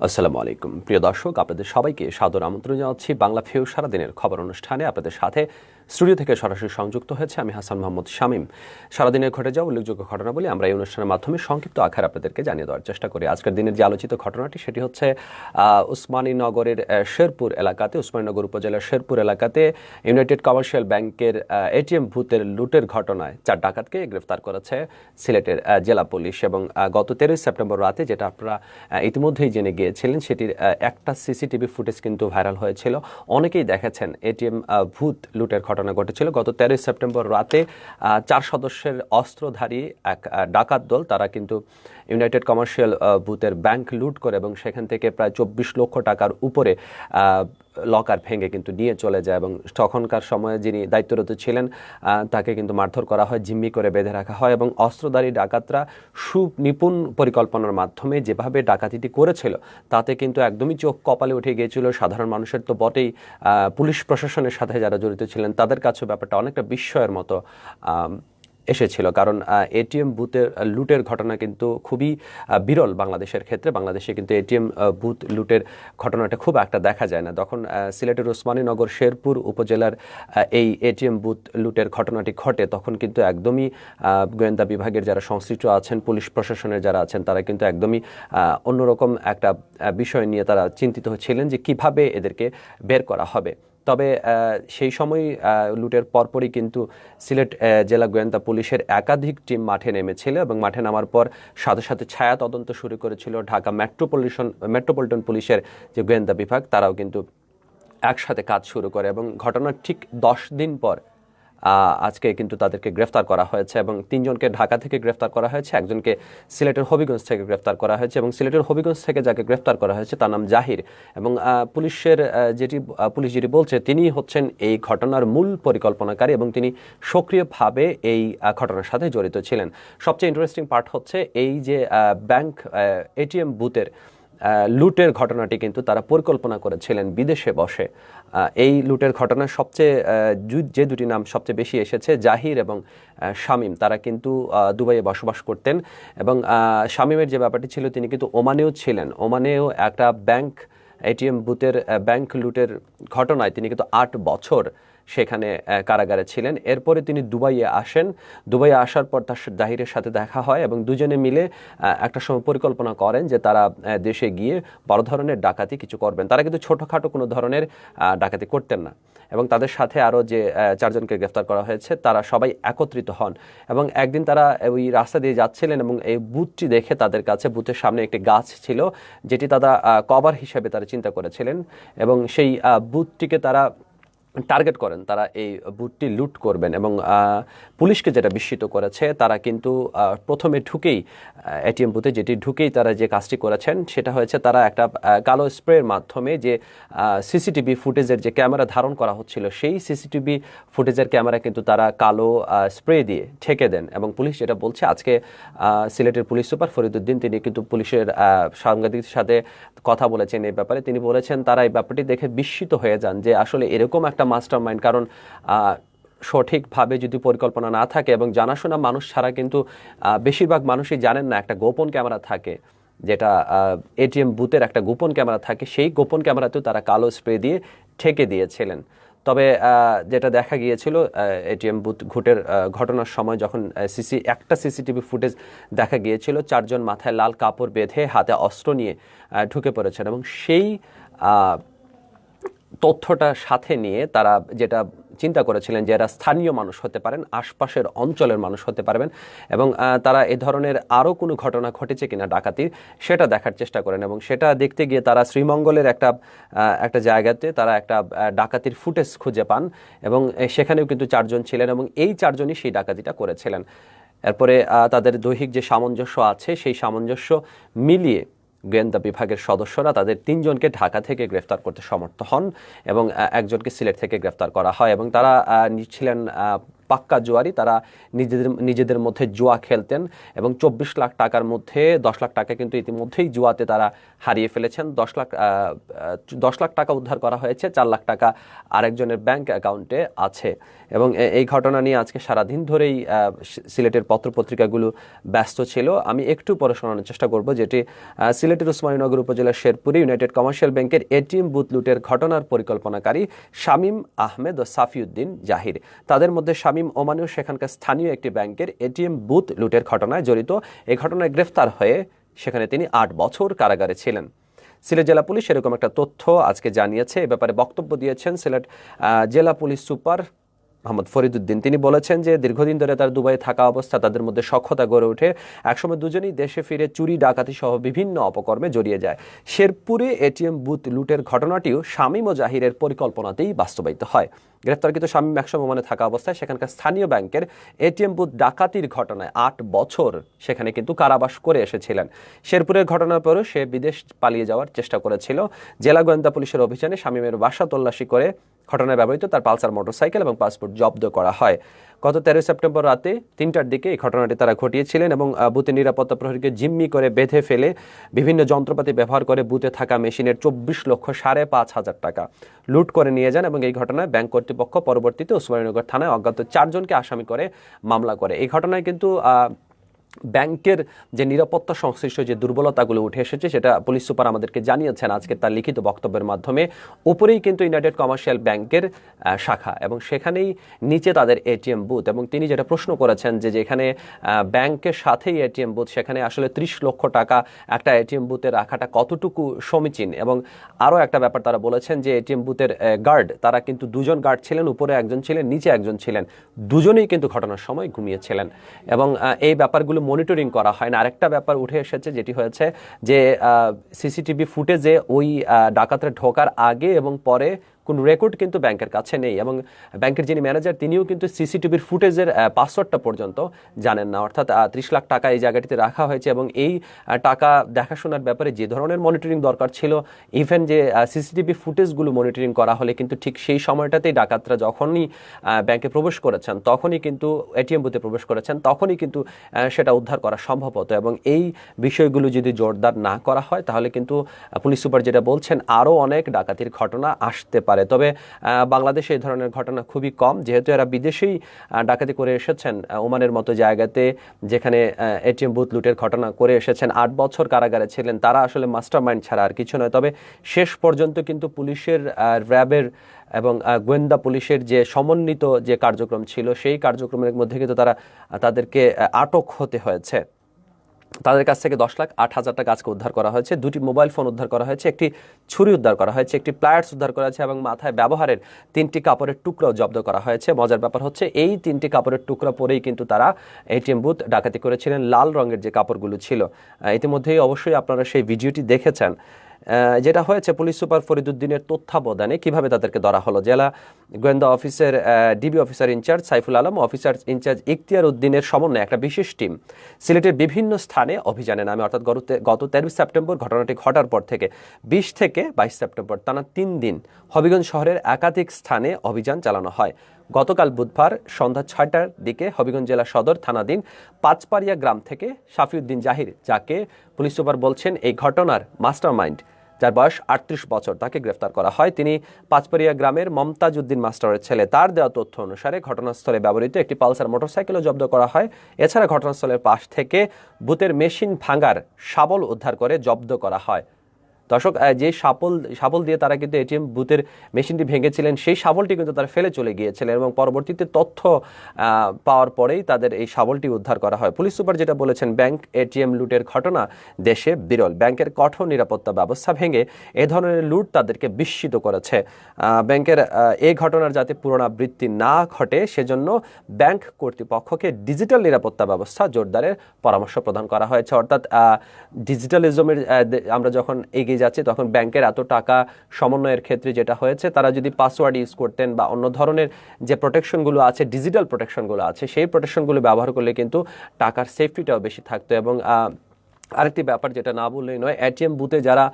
আসসালামু আলাইকুম প্রিয় দর্শক, আপনাদের সবাইকে সাদর আমন্ত্রণ জানাচ্ছি বাংলা ফিউ সারাদিনের খবর অনুষ্ঠানে। আপনাদের সাথে স্টুডিও থেকে সরাসরি সংযুক্ত হয়েছে আমি হাসান মোহাম্মদ শামীম। সারাদিনে ঘটে যাওয়া উল্লেখযোগ্য ঘটনাবলী আমরা এই অনুষ্ঠানের মাধ্যমে সংক্ষিপ্ত আকারে আপনাদেরকে জানিয়ে দেওয়ার চেষ্টা করি। আজকের দিনের যে আলোচিত ঘটনাটি সেটি হচ্ছে উসমানীনগরের শেরপুর এলাকাতে, উসমানীনগর উপজেলার শেরপুর এলাকাতে ইউনাইটেড কমার্শিয়াল ব্যাংকের এটিএম ভূতের লুটের ঘটনায় 4 ডাকাতকে গ্রেফতার করেছে সিলেটের জেলা পুলিশ। এবং গত 13 সেপ্টেম্বর রাতে, যেটা আপনারা ইতিমধ্যেই জেনে গিয়েছিলেন, সেটির একটা সিসিটিভি ফুটেজ কিন্তু ভাইরাল হয়েছিল। অনেকেই দেখেছেন এটিএম ভূত লুটের ঘটনা ঘটেছিল গত 13 সেপ্টেম্বর রাতে। 4 সদস্যের অস্ত্রধারী এক ডাকাত দল, তারা কিন্তু ইউনাইটেড কমার্শিয়াল ভূতের ব্যাংক লুট করে এবং সেখান থেকে প্রায় 24 লক্ষ টাকার উপরে লকার ভেঙে কিন্তু নিয়ে চলে যায়। এবং তখনকার সময়ে যিনি দায়িত্বরত ছিলেন তাকে কিন্তু মারধর করা হয়, জিম্মি করে বেঁধে রাখা হয়। এবং অস্ত্রধারী ডাকাতরা সুনিপুণ পরিকল্পনার মাধ্যমে যেভাবে ডাকাতিটি করেছিল তাতে কিন্তু একদমই চোখ কপালে উঠে গিয়েছিল সাধারণ মানুষের তো বটেই, পুলিশ প্রশাসনের সাথে যারা জড়িত ছিলেন তাদের কাছেও ব্যাপারটা অনেকটা বিস্ময়ের মতো এসেছিল। কারণ এটিএম বুথের লুটের ঘটনা কিন্তু খুবই বিরল বাংলাদেশের ক্ষেত্রে। বাংলাদেশে কিন্তু এটিএম বুথ লুটের ঘটনাটা খুব একটা দেখা যায় না। তখন সিলেটের ওসমানীনগর শেরপুর উপজেলার এই এটিএম বুথ লুটের ঘটনাটি ঘটে, তখন কিন্তু একদমই গোয়েন্দা বিভাগের যারা সংশ্লিষ্ট আছেন, পুলিশ প্রশাসনের যারা আছেন, তারা কিন্তু একদমই অন্যরকম একটা বিষয় নিয়ে তারা চিন্তিত ছিলেন যে কিভাবে এদেরকে বের করা হবে। তবে সেই সময় লুটের পরপরই কিন্তু সিলেট জেলা গোয়েন্দা পুলিশের একাধিক টিম মাঠে নেমেছিল এবং মাঠে নামার পর সাথে সাথে ছায়া তদন্ত শুরু করেছিল ঢাকা মেট্রোপলিটন পুলিশের যে গোয়েন্দা বিভাগ, তারাও কিন্তু একসাথে কাজ শুরু করে। এবং ঘটনার ঠিক 10 দিন পর আজকে কিন্তু তাদেরকে গ্রেফতার করা হয়েছে এবং 3 জনকে ঢাকা থেকে গ্রেফতার করা হয়েছে, একজনকে সিলেটের হবিগঞ্জ থেকে গ্রেফতার করা হয়েছে। এবং সিলেটের হবিগঞ্জ থেকে যাকে গ্রেফতার করা হয়েছে তার নাম জাহির। এবং পুলিশ যেটি বলছে, তিনি হচ্ছেন এই ঘটনার মূল পরিকল্পনাকারী এবং তিনি সক্রিয়ভাবে এই ঘটনার সাথে জড়িত ছিলেন। সবচেয়ে ইন্টারেস্টিং পার্ট হচ্ছে এই যে ব্যাংক এটিএম বুথের লুটের ঘটনাটি কিন্তু তারা পরিকল্পনা করেছিলেন বিদেশে বসে। এই লুটের ঘটনার সবচেয়ে যে দুটি নাম সবচেয়ে বেশি এসেছে, জাহির এবং শামীম, তারা কিন্তু দুবাইয়ে বসবাস করতেন। এবং শামীমের যে ব্যাপারটি ছিল, তিনি কিন্তু ওমানেও ছিলেন। ওমানেও একটা ব্যাংক এটিএম বুথের ব্যাংক লুটের ঘটনায় তিনি কিন্তু 8 বছর সেখানে কারাগারে ছিলেন। এরপরে তিনি দুবাইয়ে আসেন। দুবাইয়ে আসার পর তার জাহিরের সাথে দেখা হয় এবং দুজনে মিলে একটা সময় পরিকল্পনা করেন যে তারা দেশে গিয়ে বড় ধরনের ডাকাতি কিছু করবেন। তারা কিন্তু ছোটোখাটো কোনো ধরনের ডাকাতি করতেন না। এবং তাদের সাথে আরও যে 4 জনকে গ্রেফতার করা হয়েছে তারা সবাই একত্রিত হন। এবং একদিন তারা ওই রাস্তা দিয়ে যাচ্ছিলেন এবং এই বুথটি দেখে তাদের কাছে বুথের সামনে একটি গাছ ছিল, যেটি তারা কভার হিসেবে তারা চিন্তা করেছিলেন। এবং সেই বুথটিকে তারা টার্গেট করেন, তারা এই বুথটি লুট করবেন। এবং পুলিশকে যেটা বিস্মিত করেছে, তারা কিন্তু প্রথমে ঢুকেই এটিএম বুথে ঢুকেই তারা যে কাজটি করেছেন সেটা হয়েছে, তারা একটা কালো স্প্রের মাধ্যমে যে সিসিটিভি ফুটেজের যে ক্যামেরা ধারণ করা হচ্ছিল, সেই সিসিটিভি ফুটেজের ক্যামেরা কিন্তু তারা কালো স্প্রে দিয়ে ঠেকে দেন। এবং পুলিশ যেটা বলছে, আজকে সিলেটের পুলিশ সুপার ফরিদউদ্দিন, তিনি কিন্তু পুলিশের সাংবাদিকদের সাথে কথা বলেছেন এই ব্যাপারে। তিনি বলেছেন তারা এই ব্যাপারটি দেখে বিস্মিত হয়ে যান যে আসলে এরকম একটা মাস্টার মাইন্ড, কারণ সঠিকভাবে যদি পরিকল্পনা না থাকে এবং জানাশোনা মানুষ ছাড়া কিন্তু বেশিরভাগ মানুষই জানেন না একটা গোপন ক্যামেরা থাকে, যেটা এটিএম বুথের একটা গোপন ক্যামেরা থাকে, সেই গোপন ক্যামেরাতেও তারা কালো স্প্রে দিয়ে ঠেকে দিয়েছিলেন। তবে যেটা দেখা গিয়েছিল এটিএম বুথ ঘটনার সময়, যখন একটা সিসিটিভি ফুটেজ দেখা গিয়েছিল, 4 জন মাথায় লাল কাপড় বেঁধে হাতে অস্ত্র নিয়ে ঢুকে পড়েছেন। এবং সেই তথ্যটা সাথে নিয়ে তারা যেটা চিন্তা করেছিলেন যে এরা স্থানীয় মানুষ হতে পারেন, আশপাশের অঞ্চলের মানুষ হতে পারবেন এবং তারা এ ধরনের আরও কোনো ঘটনা ঘটেছে কিনা ডাকাতির, সেটা দেখার চেষ্টা করেন। এবং সেটা দেখতে গিয়ে তারা শ্রীমঙ্গলের একটা জায়গাতে তারা একটা ডাকাতির ফুটেজ খুঁজে পান এবং সেখানেও কিন্তু 4 জন ছিলেন এবং এই 4 জনই সেই ডাকাতিটা করেছিলেন। এরপরে তাদের দৈহিক যে সামঞ্জস্য আছে, সেই সামঞ্জস্য মিলিয়ে গোয়েন্দা বিভাগের সদস্যরা তাদের 3 জনকে ঢাকা থেকে গ্রেফতার করতে সমর্থ হন এবং একজনকে সিলেট থেকে গ্রেফতার করা হয়। এবং তারা ছিলেন পাক্কা জুয়ারি, তারা নিজেদের মধ্যে জুয়া খেলতেন এবং 24 লাখ টাকার মধ্যে 10 লাখ টাকা কিন্তু ইতিমধ্যেই জুয়াতে তারা হারিয়ে ফেলেছেন। 10 লাখ টাকা উদ্ধার করা হয়েছে, 4 লাখ টাকা আরেকজনের ব্যাংক অ্যাকাউন্টে আছে। এবং এই ঘটনা নিয়ে আজকে সারাদিন ধরেই সিলেটের পত্রপত্রিকাগুলো ব্যস্ত ছিল। আমি একটু পরে শোনানোর চেষ্টা করব, যেটি সিলেটের উসমানীনগর উপজেলার শেরপুরে ইউনাইটেড কমার্শিয়াল ব্যাংকের এটিএম বুথ লুটের ঘটনার পরিকল্পনাকারী শামীম আহমেদ ও সাফিউদ্দিন জাহির। তাদের মধ্যে শামীম ওমানিও সেখানকার স্থানীয় একটি ব্যাংকের এটিএম বুথ লুটের ঘটনায় জড়িত। এই ঘটনায় গ্রেফতার হয়ে সেখানে তিনি 8 বছর কারাগারে ছিলেন। সিলেট জেলা পুলিশ এরকম একটা তথ্য আজকে জানিয়েছে। এ ব্যাপারে বক্তব্য দিয়েছেন সিলেট জেলা পুলিশ সুপার মোহাম্মদ ফরিদুদ্দিন। তিনি বলেছেন যে দীর্ঘদিন ধরে তার দুবাইয়ে থাকা অবস্থা তাদের মধ্যে সখ্যতা গড়ে ওঠে। একসময় দুজনেই দেশে ফিরে চুরি, ডাকাতি সহ বিভিন্ন অপকর্মে জড়িয়ে যায়। শেরপুরে এটিএম বুথ লুটের ঘটনাটিও শামীম ও জাহিরের পরিকল্পনাতেই বাস্তবায়িত হয়। গ্রেফতারকৃত শামীম একসময় ওমানে থাকা অবস্থায় সেখানকার স্থানীয় ব্যাংকের এটিএম বুথ ডাকাতির ঘটনায় 8 বছর সেখানে কিন্তু কারাবাস করে এসেছিলেন। শেরপুরের ঘটনার পরও সে বিদেশ পালিয়ে যাওয়ার চেষ্টা করেছিল। জেলা গোয়েন্দা পুলিশের অভিযানে শামীমের বাসা তল্লাশি করে ঘটনায় ব্যবহৃত তার পালসার মোটরসাইকেল এবং পাসপোর্ট জব্দ করা হয়। গত 13 সেপ্টেম্বর রাতে 3টার দিকে এই ঘটনাটি তারা ঘটিয়েছিলেন এবং বুথের নিরাপত্তা প্রহরীকে জিম্মি করে বেঁধে ফেলে বিভিন্ন যন্ত্রপাতি ব্যবহার করে বুথে থাকা মেশিনের 24,5,500 টাকা লুট করে নিয়ে যান। এবং এই ঘটনায় ব্যাংক কর্তৃপক্ষ পরবর্তীতে উসমানীনগর থানায় অজ্ঞাত 4 জনকে আসামি করে মামলা করে। এই ঘটনায় কিন্তু ব্যাংকের যে নিরাপত্তা সংশ্লিষ্ট যে দুর্বলতাগুলো উঠে এসেছে সেটা পুলিশ সুপার আমাদেরকে জানিয়েছেন আজকে তার লিখিত বক্তব্যের মাধ্যমে। উপরেই কিন্তু ইউনাইটেড কমার্শিয়াল ব্যাংকের শাখা এবং সেখানেই নিচে তাদের এটিএম বুথ। এবং তিনি যেটা প্রশ্ন করেছেন যে যেখানে ব্যাংকের সাথেই এটিএম বুথ, সেখানে আসলে 30 লক্ষ টাকা একটা এটিএম বুথে রাখাটা কতটুকু সমীচীন। এবং আরও একটা ব্যাপার তারা বলেছেন যে এটিএম বুথের গার্ড, তারা কিন্তু 2 জন গার্ড ছিলেন, উপরে একজন ছিলেন, নিচে একজন ছিলেন, দুজনেই কিন্তু ঘটনার সময় ঘুমিয়েছিলেন। এবং এই ব্যাপারগুলো মনিটরিং করা হয় না। আরেকটা ব্যাপার উঠে এসেছে যেটি হয়েছে যে সিসিটিভি ফুটেজে ওই ডাকাতরা ঢোকার আগে এবং পরে কোন রেকর্ড কিন্তু ব্যাংকের কাছে নেই। এবং ব্যাংকের যিনি ম্যানেজার তিনিও কিন্তু সিসিটিভির ফুটেজের পাসওয়ার্ডটা পর্যন্ত জানেন না। অর্থাৎ 30 লাখ টাকা এই জায়গাটিতে রাখা হয়েছে এবং এই টাকা দেখাশোনার ব্যাপারে যে ধরনের মনিটরিং দরকার ছিল, ইভেন যে সিসিটিভি ফুটেজগুলো মনিটরিং করা হলে কিন্তু ঠিক সেই সময়টাতেই ডাকাতরা যখনই ব্যাংকে প্রবেশ করেছেন, তখনই কিন্তু এটিএম বুথে প্রবেশ করেছেন, তখনই কিন্তু সেটা উদ্ধার করা সম্ভব হতো। এবং এই বিষয়গুলো যদি জোরদার না করা হয় তাহলে কিন্তু পুলিশ সুপার যেটা বলছেন আরও অনেক ডাকাতির ঘটনা আসতে পারে। তবে বাংলাদেশে এই ধরনের ঘটনা খুবই কম, যেহেতু এরা বিদেশেই ডাকাতি করে এসেছেন, ওমানের মতো জায়গাতে যেখানে এটিএম বুথ লুটের ঘটনা করে এসেছেন, 8 বছর কারাগারে ছিলেন। তারা আসলে মাস্টার মাইন্ড ছাড়া আর কিছু নয়। তবে শেষ পর্যন্ত কিন্তু পুলিশের, র্যাবের এবং গোয়েন্দা পুলিশের যে সমন্বিত যে কার্যক্রম ছিল সেই কার্যক্রমের মধ্যে কিন্তু তাদেরকে আটক হতে হয়েছে। তাদের কাছ থেকে 10,08,000 টাকা আজকে উদ্ধার করা হয়েছে, 2টি মোবাইল ফোন উদ্ধার করা হয়েছে, একটি ছুরি উদ্ধার করা হয়েছে, একটি প্লায়ার্স উদ্ধার করা হয়েছে এবং মাথায় ব্যবহারের 3টি কাপড়ের টুকরাও জব্দ করা হয়েছে। মজার ব্যাপার হচ্ছে এই 3টি কাপড়ের টুকরা পরেই কিন্তু তারা এটিএম বুথ ডাকাতি করেছিলেন। লাল রঙের যে কাপড়গুলো ছিল, ইতিমধ্যেই অবশ্যই আপনারা সেই ভিডিওটি দেখেছেন। যেটা হয়েছে পুলিশ সুপার ফরিদুদ্দিনের তত্ত্বাবধানে কিভাবে তাদেরকে ধরা হলো। জেলা গোয়েন্দা অফিসের DB officer in charge Saiful Alam, officer in charge Ikhtiyar উদ্দিনের সমন্বয়ে একটা বিশেষ টিম সিলেটের বিভিন্ন স্থানে অভিযানে নামে। অর্থাৎ গত 13 সেপ্টেম্বর ঘটনাটি ঘটার পর থেকে 20 থেকে 22 সেপ্টেম্বর টানা 3 দিন হবিগঞ্জ শহরের একাধিক স্থানে অভিযান চালানো হয়। গতকাল বুধবার সন্ধ্যা 6টার দিকে হবিগঞ্জ জেলা সদর থানাধীন পাঁচপাড়িয়া গ্রাম থেকে সাফিউদ্দিন জাহির, যাকে পুলিশ সুপার বলছেন এই ঘটনার মাস্টার মাইন্ড, যার বয়স 38 বছর, তাকে গ্রেফতার করা হয়। তিনি পাঁচপাড়িয়া গ্রামের মমতাজ উদ্দিন মাস্টারের ছেলে। তার দেওয়া তথ্য অনুসারে ঘটনাস্থলে ব্যবহৃত একটি পালসার মোটরসাইকেলও জব্দ করা হয়। এছাড়া ঘটনাস্থলের পাশ থেকে বুথের মেশিন ভাঙার শাবল উদ্ধার করে জব্দ করা হয়। দর্শক, যে শাবল দিয়ে তারা কিন্তু এটিএম বুথের মেশিনটি ভেঙেছিলেন, সেই শাবলটি কিন্তু তারা ফেলে চলে গিয়েছিলেন এবং পরবর্তীতে তথ্য পাওয়ার পরেই তাদের এই শাবলটি উদ্ধার করা হয়। পুলিশ সুপার যেটা বলেছেন, ব্যাংক এটিএম লুটের ঘটনা দেশে বিরল। ব্যাংকের কঠোর নিরাপত্তা ব্যবস্থা ভেঙে এ ধরনের লুট তাদেরকে বিস্মিত করেছে। ব্যাংকের এই ঘটনার যাতে পুনরাবৃত্তি না ঘটে সেজন্য ব্যাংক কর্তৃপক্ষকে ডিজিটাল নিরাপত্তা ব্যবস্থা জোরদারের পরামর্শ প্রদান করা হয়েছে। অর্থাৎ ডিজিটালিজমের আমরা যখন এগিয়ে যাচ্ছে তখন ব্যাংকের এত টাকা সমন্বয়ের ক্ষেত্রে যেটা হয়েছে, তারা যদি পাসওয়ার্ড ইউজ করতেন বা অন্য ধরনের যে প্রোটেকশনগুলো আছে, ডিজিটাল প্রোটেকশনগুলো আছে, সেই প্রোটেকশনগুলো ব্যবহার করলে কিন্তু টাকার সেফটিটাও বেশি থাকতো। এবং আরেকটি ব্যাপার যেটা না বললেই নয়, এটিএম বুথে যারা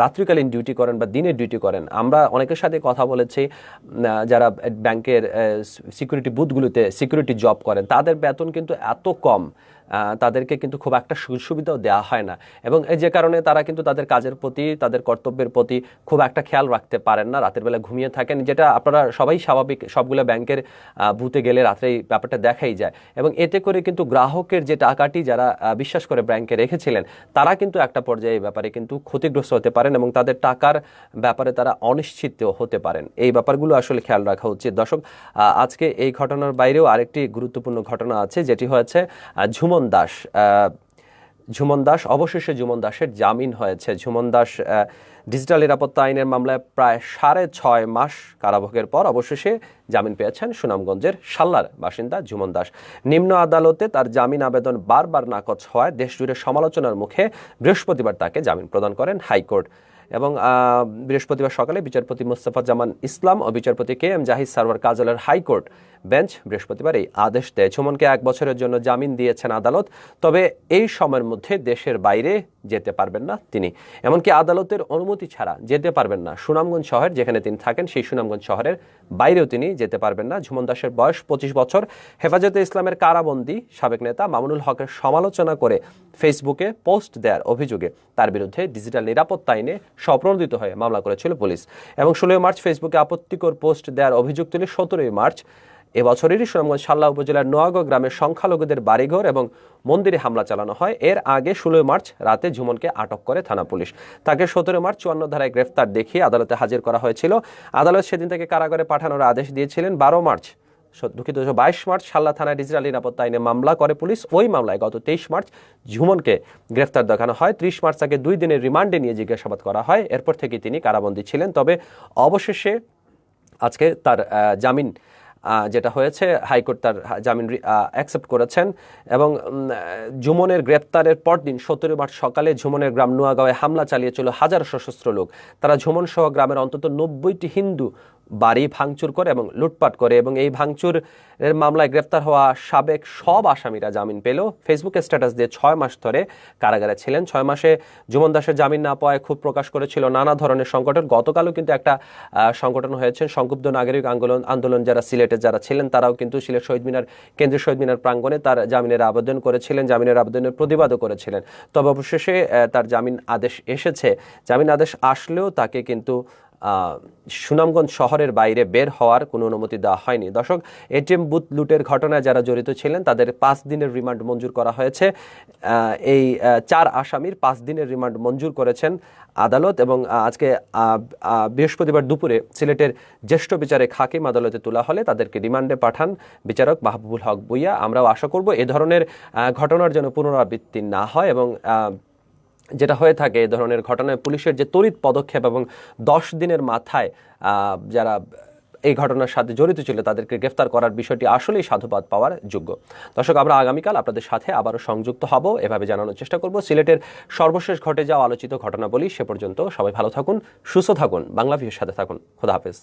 রাত্রিকালীন ডিউটি করেন বা দিনের ডিউটি করেন, আমরা অনেকের সাথে কথা বলেছি যারা ব্যাংকের সিকিউরিটি বুথগুলোতে সিকিউরিটি জব করেন, তাদের বেতন কিন্তু এত কম, তাদেরকে কিন্তু খুব একটা সুবিধাও দেওয়া হয় না, এবং যে কারণে তারা কিন্তু তাদের কাজের প্রতি, তাদের কর্তব্যের প্রতি খুব একটা খেয়াল রাখতে পারেন না, রাতের বেলা ঘুমিয়ে থাকেন, যেটা আপনারা সবাই স্বাভাবিক, সবগুলো ব্যাংকের বুথে গেলে রাত্রে এই ব্যাপারটা দেখাই যায়। এবং এতে করে কিন্তু গ্রাহকের যে টাকাটি যারা বিশ্বাস করে ব্যাংকে রেখেছিলেন, তারা কিন্তু একটা পর্যায়ে এই ব্যাপারে কিন্তু ক্ষতিগ্রস্ত হতে পারেন এবং তাদের টাকার ব্যাপারে তারা অনিশ্চিত হতে পারেন। এই ব্যাপারগুলো আসলে খেয়াল রাখা উচিত। দর্শক, আজকে এই ঘটনার বাইরেও আরেকটি গুরুত্বপূর্ণ ঘটনা আছে, যেটি হয়েছে ঝুমন দাস অবশেষে ঝুমন দাসের জামিন হয়েছে। ঝুমন দাস ডিজিটাল নিরাপত্তা আইনের মামলায় প্রায় 6.5 মাস কারাভোগের পর অবশেষে জামিন পেয়েছেন সুনামগঞ্জের শাল্লার বাসিন্দা ঝুমন দাস। নিম্ন আদালতে তার জামিন আবেদন বারবার নাকচ হওয়ায় দেশজুড়ে সমালোচনার মুখে বৃহস্পতিবার তাকে জামিন প্রদান করেন হাইকোর্ট। এবং বৃহস্পতিবার সকালে বিচারপতি মোস্তফা জামান ইসলাম ও বিচারপতি কে এম জাহিদ সারওয়ার কাজলের হাইকোর্ট বেঞ্চ বৃহস্পতিবার এই আদেশ দেয়। ঝুমনকে 1 বছরের জন্য জামিন দিয়েছেন আদালত, তবে এই সময়ের মধ্যে দেশের বাইরে যেতে পারবেন না তিনি, এমনকি আদালতের অনুমতি ছাড়া যেতে পারবেন না সুনামগঞ্জ শহর, যেখানে তিনি থাকেন সেই সুনামগঞ্জ শহরের বাইরেও তিনি যেতে পারবেন না। ঝুমন দাসের বয়স 25 বছর। হেফাজতে ইসলামের কারাবন্দী সাবেক নেতা মামুনুল হকের সমালোচনা করে ফেসবুকে পোস্ট দেওয়ার অভিযোগে তার বিরুদ্ধে ডিজিটাল নিরাপত্তা আইনে স্বপ্রণোদিত হয়ে মামলা করেছিল পুলিশ। এবং 16 মার্চ ফেসবুকে আপত্তিকর পোস্ট দেওয়ার অভিযোগ তুলে 17 মার্চ এবছরেরই সুনামগঞ্জ শাল্লা উপজেলার নোয়াগাঁও গ্রামের সংখ্যালঘুদের বাড়িঘর এবং মন্দিরে হামলা চালানো হয়। এর আগে 16 মার্চ রাতে ঝুমনকে আটক করে থানা পুলিশ। তাকে 17 মার্চ 54 ধারায় গ্রেফতার দেখিয়ে আদালতে হাজির করা হয়েছিল। আদালত সেদিন থেকে কারাগারে পাঠানোর আদেশ দিয়েছিলেন। 22 মার্চ শাল্লা থানায় ডিজিটাল নিরাপত্তা আইনে মামলা করে পুলিশ। ওই মামলায় গত 23 মার্চ ঝুমনকে গ্রেফতার দেখানো হয়। 30 মার্চ তাকে 2 দিনের রিমান্ডে নিয়ে জিজ্ঞাসাবাদ করা হয়। এরপর থেকে তিনি কারাবন্দী ছিলেন। তবে অবশেষে আজকে তার জামিন যেটা হয়েছে, হাইকোর্ট তার জামিন অ্যাকসেপ্ট করেছেন। এবং ঝুমনের গ্রেপ্তারের পরদিন 17 মার্চ সকালে ঝুমনের গ্রাম নোয়াগাঁওয়ে হামলা চালিয়েছিল হাজারো সশস্ত্র লোক। তারা ঝুমন সহ গ্রামের অন্তত 90টি হিন্দু বাড়ি ভাঙচুর করে এবং লুটপাট করে। এবং এই ভাঙচুরের মামলায় গ্রেপ্তার হওয়া সাবেক সব আসামিরা জামিন পেল। ফেসবুকে স্ট্যাটাস দিয়ে 6 মাস ধরে কারাগারে ছিলেন। 6 মাসে ঝুমন দাসের জামিন না পাওয়ায় ক্ষোভ প্রকাশ করেছিল নানা ধরনের সংগঠন। গতকালও কিন্তু একটা সংগঠন হয়েছে, সংক্ষুব্ধ নাগরিক আন্দোলন যারা সিলেটে যারা ছিলেন, তারাও কিন্তু সিলেট কেন্দ্রীয় শহীদ মিনার প্রাঙ্গণে তার জামিনের আবেদন করেছিলেন, জামিনের আবেদনের প্রতিবাদও করেছিলেন। তবে অবশেষে তার জামিন আদেশ এসেছে। জামিন আদেশ আসলেও তাকে কিন্তু সুনামগঞ্জ শহরের বাইরে বের হওয়ার কোনো অনুমতি দেওয়া হয়নি। দর্শক, এটিএম বুথ লুটের ঘটনায় যারা জড়িত ছিলেন তাদের 5 দিনের রিমান্ড মঞ্জুর করা হয়েছে। এই 4 আসামির 5 দিনের রিমান্ড মঞ্জুর করেছেন আদালত। এবং আজকে বৃহস্পতিবার দুপুরে সিলেটের জ্যেষ্ঠ বিচারিক হাকিম আদালতে তোলা হলে তাদেরকে রিমান্ডে পাঠান বিচারক মাহবুবুল হক ভূঁইয়া। আমরাও আশা করব এ ধরনের ঘটনার যেন পুনরাবৃত্তি না হয়, এবং যেটা হয়ে থাকে এই ধরনের ঘটনায় পুলিশের যে তড়িৎ পদক্ষেপ এবং 10 দিনের মাথায় যারা এই ঘটনার সাথে জড়িত ছিল তাদেরকে গ্রেফতার করার বিষয়টি আসলেই সাধুবাদ পাওয়ার যোগ্য। দর্শক, আমরা আগামীকাল আপনাদের সাথে আবারও সংযুক্ত হব, এভাবে জানানোর চেষ্টা করব সিলেটের সর্বশেষ ঘটে যাওয়া আলোচিত ঘটনাবলী। সে পর্যন্ত সবাই ভালো থাকুন, সুস্থ থাকুন, বাংলা ভিউর সাথে থাকুন। খোদা হাফেজ।